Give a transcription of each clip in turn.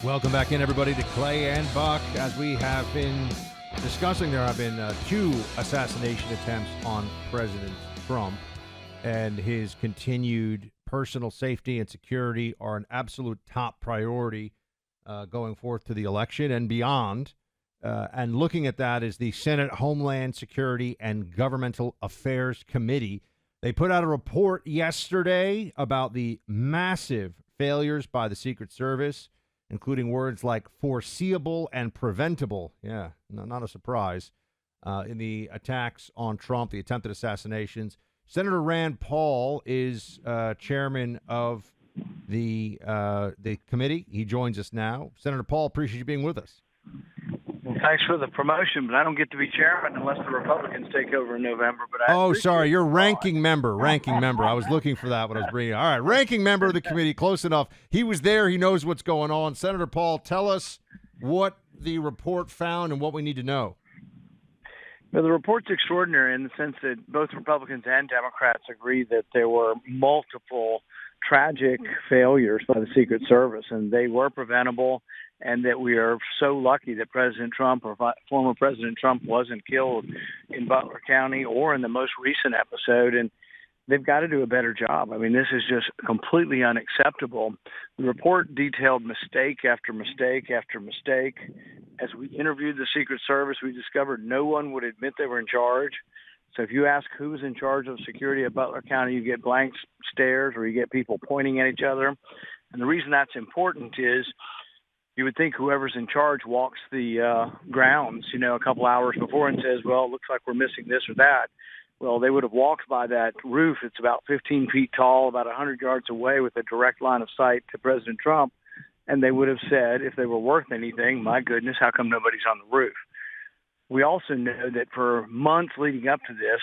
Welcome back in, everybody, to Clay and Buck. As we have been discussing, there have been 2 assassination attempts on President Trump, and his continued personal safety and security are an absolute top priority going forth to the election and beyond. And looking at that is the Senate Homeland Security and Governmental Affairs Committee. They put out a report yesterday about the massive failures by the Secret Service, including words like foreseeable and preventable. Yeah, not a surprise. In the attacks on Trump, the attempted assassinations. Senator Rand Paul is chairman of the committee. He joins us now. Senator Paul, appreciate you being with us. Well, thanks for the promotion, but I don't get to be chairman unless the Republicans take over in November. But sorry, you're ranking member. I was looking for that when I was bringing it. All right, ranking member of the committee, close enough. He was there. He knows what's going on. Senator Paul, tell us what the report found and what we need to know. Well, the report's extraordinary in the sense that both Republicans and Democrats agree that there were multiple tragic failures by the Secret Service, and they were preventable, and that we are so lucky that President Trump or former President Trump wasn't killed in Butler County or in the most recent episode. And they've got to do a better job. I mean, this is just completely unacceptable. The report detailed mistake after mistake after mistake. As we interviewed the Secret Service, we discovered no one would admit they were in charge. So if you ask who's in charge of security at Butler County, you get blank stares or you get people pointing at each other. And the reason that's important is you would think whoever's in charge walks the grounds, a couple hours before and says, well, it looks like we're missing this or that. Well, they would have walked by that roof. It's about 15 feet tall, about 100 yards away with a direct line of sight to President Trump. And they would have said, if they were worth anything, my goodness, how come nobody's on the roof? We also know that for months leading up to this,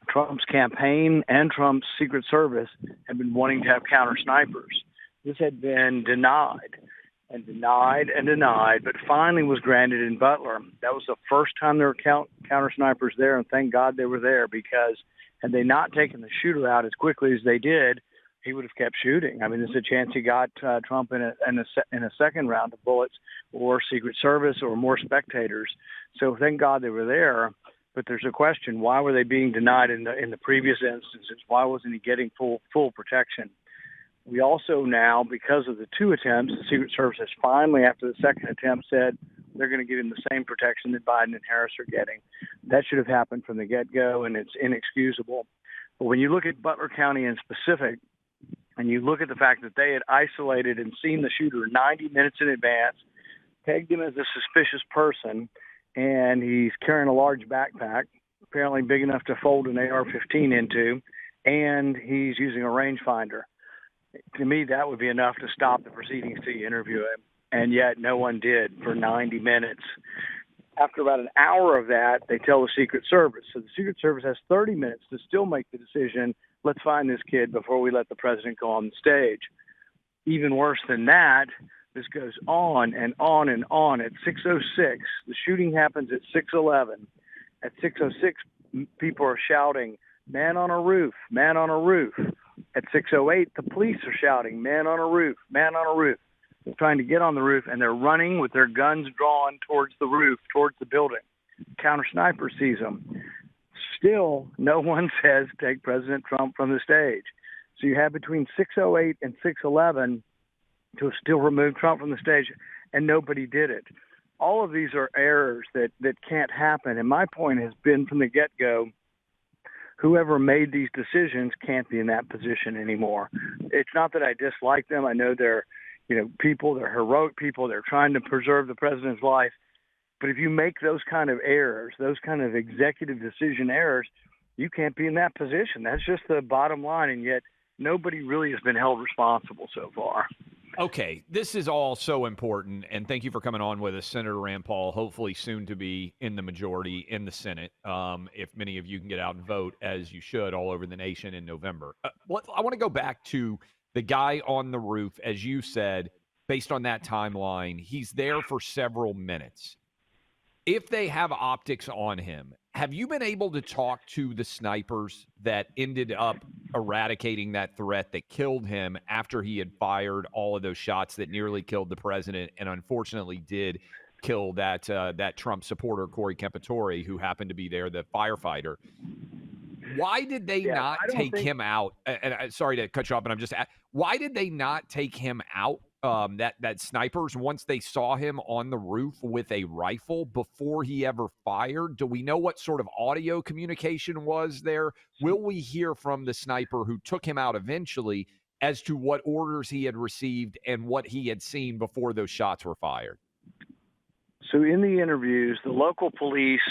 Trump's campaign and Trump's Secret Service have been wanting to have counter snipers. This had been denied and denied and denied, but finally was granted in Butler. That was the first time there were counter snipers there, and thank God they were there, because had they not taken the shooter out as quickly as they did, he would have kept shooting. I mean, there's a chance he got Trump in a second round of bullets, or Secret Service, or more spectators. So thank God they were there. But there's a question: why were they being denied in the previous instances? Why wasn't he getting full protection? We also now, because of the 2 attempts, the Secret Service has finally, after the second attempt, said they're going to give him the same protection that Biden and Harris are getting. That should have happened from the get-go, and it's inexcusable. But when you look at Butler County in specific, and you look at the fact that they had isolated and seen the shooter 90 minutes in advance, pegged him as a suspicious person, and he's carrying a large backpack, apparently big enough to fold an AR-15 into, and he's using a rangefinder. To me, that would be enough to stop the proceedings till you interview him, and yet no one did for 90 minutes. After about an hour of that, they tell the Secret Service. So the Secret Service has 30 minutes to still make the decision, let's find this kid before we let the president go on the stage. Even worse than that, this goes on and on and on. At 6:06, the shooting happens at 6:11. At 6:06, people are shouting, man on a roof, man on a roof. At 6:08, the police are shouting, man on a roof, man on a roof. They're trying to get on the roof, and they're running with their guns drawn towards the roof, towards the building. Counter sniper sees them. Still, no one says take President Trump from the stage. So you have between 6:08 and 6:11 to still remove Trump from the stage, and nobody did it. All of these are errors that can't happen. And my point has been from the get-go, whoever made these decisions can't be in that position anymore. It's not that I dislike them. I know they're, people, they're heroic people. They're trying to preserve the president's life. But if you make those kind of errors, those kind of executive decision errors, you can't be in that position. That's just the bottom line. And yet nobody really has been held responsible so far. Okay, this is all so important, and thank you for coming on with us, Senator Rand Paul, hopefully soon to be in the majority in the Senate, if many of you can get out and vote, as you should, all over the nation in November. I want to go back to the guy on the roof. As you said, based on that timeline, he's there for several minutes. If they have optics on him, Have you been able to talk to the snipers that ended up eradicating that threat that killed him after he had fired all of those shots that nearly killed the president and unfortunately did kill that Trump supporter, Corey Kempatore, who happened to be there, the firefighter? Why did they Yeah, not I don't take think him out? And sorry to cut you off, but why did they not take him out? That snipers, once they saw him on the roof with a rifle before he ever fired. Do we know what sort of audio communication was there? Will we hear from the sniper who took him out eventually as to what orders he had received and what he had seen before those shots were fired? so. In the interviews, the local police,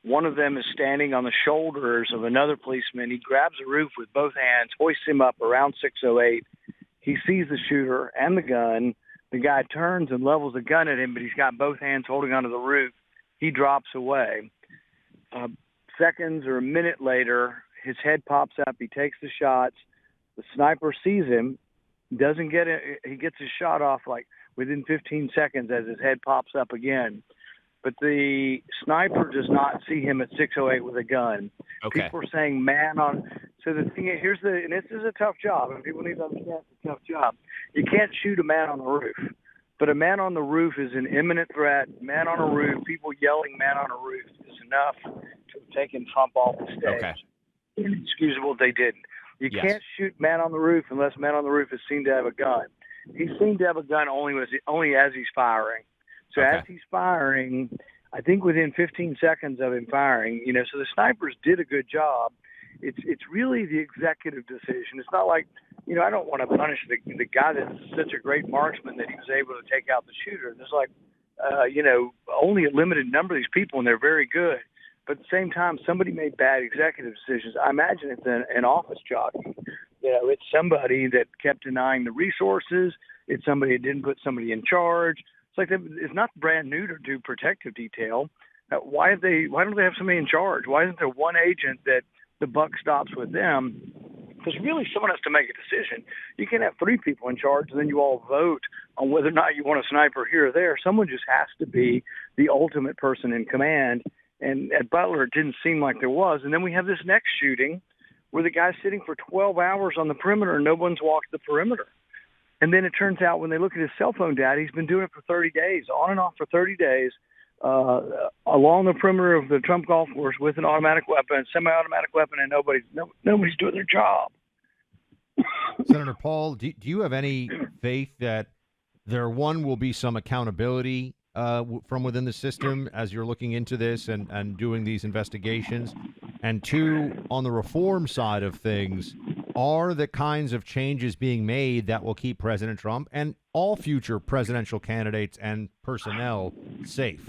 one of them is standing on the shoulders of another policeman. He grabs the roof with both hands, hoists him up around 6:08. He sees the shooter and the gun. The guy turns and levels the gun at him, but he's got both hands holding onto the roof. He drops away. Seconds or a minute later, his head pops up. He takes the shots. The sniper sees him, doesn't get it. He gets his shot off like within 15 seconds as his head pops up again. But the sniper does not see him at 6:08 with a gun. Okay. People are saying man on. So the thing is, and this is a tough job, and people need to understand it's a tough job. You can't shoot a man on the roof, but a man on the roof is an imminent threat. Man on a roof, people yelling man on a roof is enough to have taken Trump off the stage. Okay. Inexcusable if they didn't. You Yes. can't shoot man on the roof unless man on the roof is seen to have a gun. He's seen to have a gun only as he's firing. So Okay. as he's firing, I think within 15 seconds of him firing, so the snipers did a good job. It's really the executive decision. It's not like, I don't want to punish the guy that's such a great marksman that he was able to take out the shooter. There's like, only a limited number of these people, and they're very good. But at the same time, somebody made bad executive decisions. I imagine it's an office jockey. It's somebody that kept denying the resources. It's somebody that didn't put somebody in charge. It's like it's not brand new to do protective detail. Why don't they have somebody in charge? Why isn't there one agent that the buck stops with them? Because really, someone has to make a decision. You can't have three people in charge, and then you all vote on whether or not you want a sniper here or there. Someone just has to be the ultimate person in command. And at Butler, it didn't seem like there was. And then we have this next shooting where the guy's sitting for 12 hours on the perimeter and no one's walked the perimeter. And then it turns out when they look at his cell phone data, he's been doing it for 30 days, on and off for 30 days, along the perimeter of the Trump golf course with an automatic weapon, a semi-automatic weapon, and nobody's doing their job. Senator Paul, do you have any faith that there, one, will be some accountability from within the system as you're looking into this and doing these investigations? And two, on the reform side of things, are the kinds of changes being made that will keep President Trump and all future presidential candidates and personnel safe?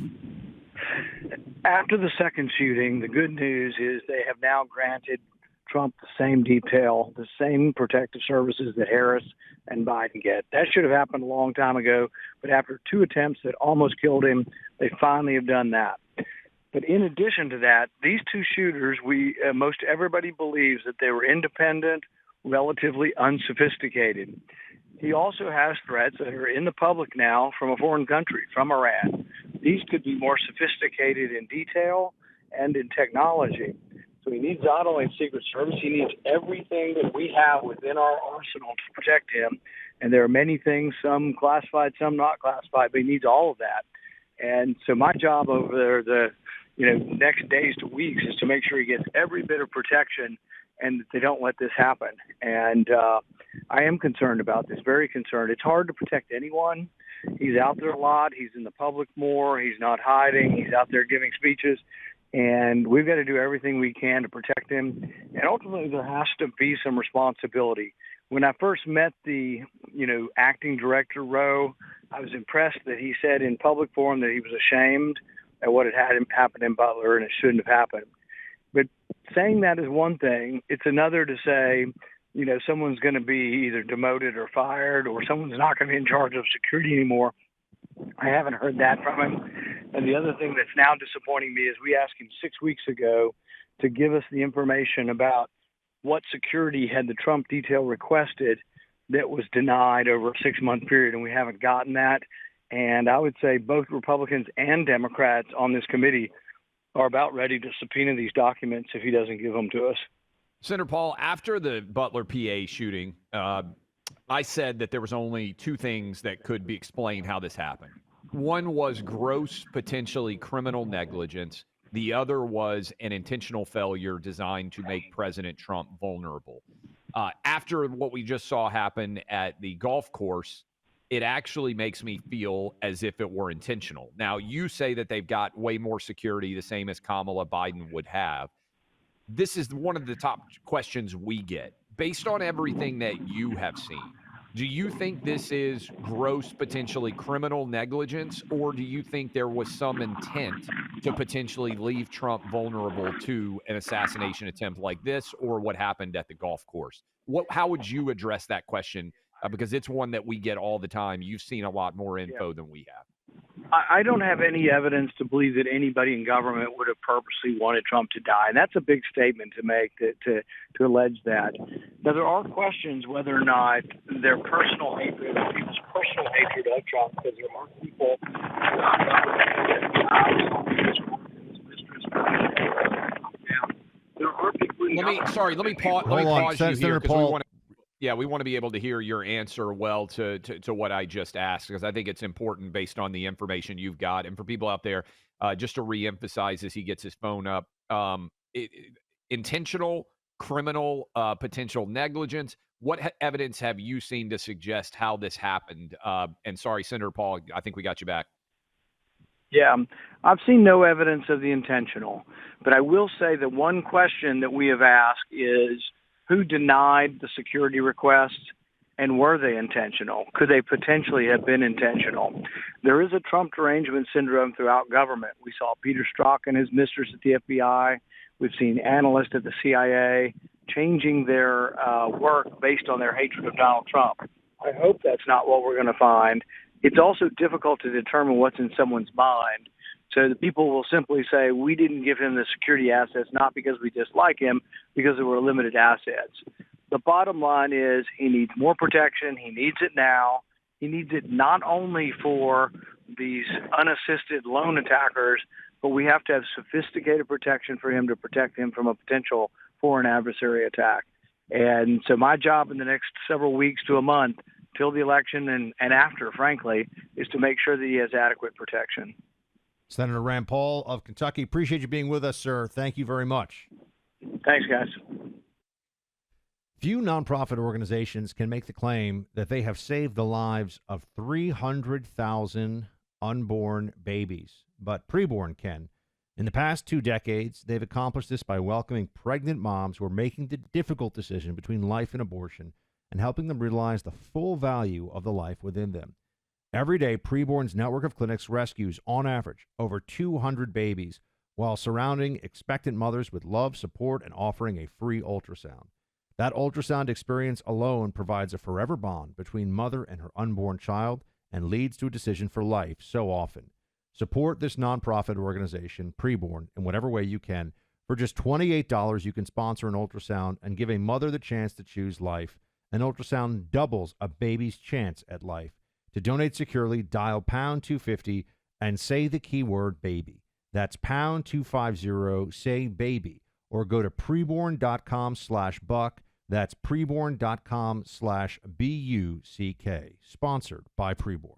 After the second shooting, the good news is they have now granted Trump the same detail, the same protective services that Harris and Biden get. That should have happened a long time ago, but after two attempts that almost killed him, they finally have done that. But in addition to that, these two shooters, most everybody believes that they were independent, relatively unsophisticated. He also has threats that are in the public now from a foreign country, from Iran. These could be more sophisticated in detail and in technology. So he needs not only Secret Service, he needs everything that we have within our arsenal to protect him. And there are many things, some classified, some not classified, but he needs all of that. And so my job over the next days to weeks is to make sure he gets every bit of protection and that they don't let this happen. And I am concerned about this, very concerned. It's hard to protect anyone. He's out there a lot. He's in the public more. He's not hiding. He's out there giving speeches. And we've got to do everything we can to protect him. And ultimately, there has to be some responsibility. When I first met the, acting director, Rowe, I was impressed that he said in public forum that he was ashamed at what had happened in Butler and it shouldn't have happened. But saying that is one thing. It's another to say, someone's going to be either demoted or fired or someone's not going to be in charge of security anymore. I haven't heard that from him. And the other thing that's now disappointing me is we asked him 6 weeks ago to give us the information about what security had the Trump detail requested that was denied over a 6-month period, and we haven't gotten that. And I would say both Republicans and Democrats on this committee are about ready to subpoena these documents if he doesn't give them to us. Senator Paul, after the Butler, PA shooting, I said that there was only two things that could be explained how this happened. One was gross, potentially criminal negligence. The other was an intentional failure designed to make President Trump vulnerable. After what we just saw happen at the golf course, it actually makes me feel as if it were intentional. Now, you say that they've got way more security, the same as Kamala Biden would have. This is one of the top questions we get. Based on everything that you have seen, do you think this is gross, potentially criminal negligence, or do you think there was some intent to potentially leave Trump vulnerable to an assassination attempt like this, or what happened at the golf course? How would you address that question? Because it's one that we get all the time. You've seen a lot more info than we have. I don't have any evidence to believe that anybody in government would have purposely wanted Trump to die. And that's a big statement to make, to allege that. Now, there are questions whether or not their personal hatred, people's personal hatred of Trump, because there are people there are people. Let me pause you here because we want to be able to hear your answer well to what I just asked, because I think it's important based on the information you've got. And for people out there, just to reemphasize as he gets his phone up, intentional, criminal, potential negligence. What evidence have you seen to suggest how this happened? And sorry, Senator Paul, I think we got you back. Yeah, I've seen no evidence of the intentional. But I will say that one question that we have asked is, who denied the security requests, and were they intentional? Could they potentially have been intentional? There is a Trump derangement syndrome throughout government. We saw Peter Strzok and his mistress at the FBI. We've seen analysts at the CIA changing their work based on their hatred of Donald Trump. I hope that's not what we're going to find. It's also difficult to determine what's in someone's mind. So the people will simply say, we didn't give him the security assets, not because we dislike him, because there were limited assets. The bottom line is he needs more protection. He needs it now. He needs it not only for these unassisted lone attackers, but we have to have sophisticated protection for him to protect him from a potential foreign adversary attack. And so my job in the next several weeks to a month, till the election and after, frankly, is to make sure that he has adequate protection. Senator Rand Paul of Kentucky, appreciate you being with us, sir. Thank you very much. Thanks, guys. Few nonprofit organizations can make the claim that they have saved the lives of 300,000 unborn babies, but Preborn can. In the past 2 decades, they've accomplished this by welcoming pregnant moms who are making the difficult decision between life and abortion and helping them realize the full value of the life within them. Every day, Preborn's network of clinics rescues, on average, over 200 babies while surrounding expectant mothers with love, support, and offering a free ultrasound. That ultrasound experience alone provides a forever bond between mother and her unborn child and leads to a decision for life so often. Support this nonprofit organization, Preborn, in whatever way you can. For just $28, you can sponsor an ultrasound and give a mother the chance to choose life. An ultrasound doubles a baby's chance at life. To donate securely, dial pound 250 and say the keyword baby. That's pound 250, say baby, or go to preborn.com/buck. That's preborn.com/BUCK. Sponsored by Preborn.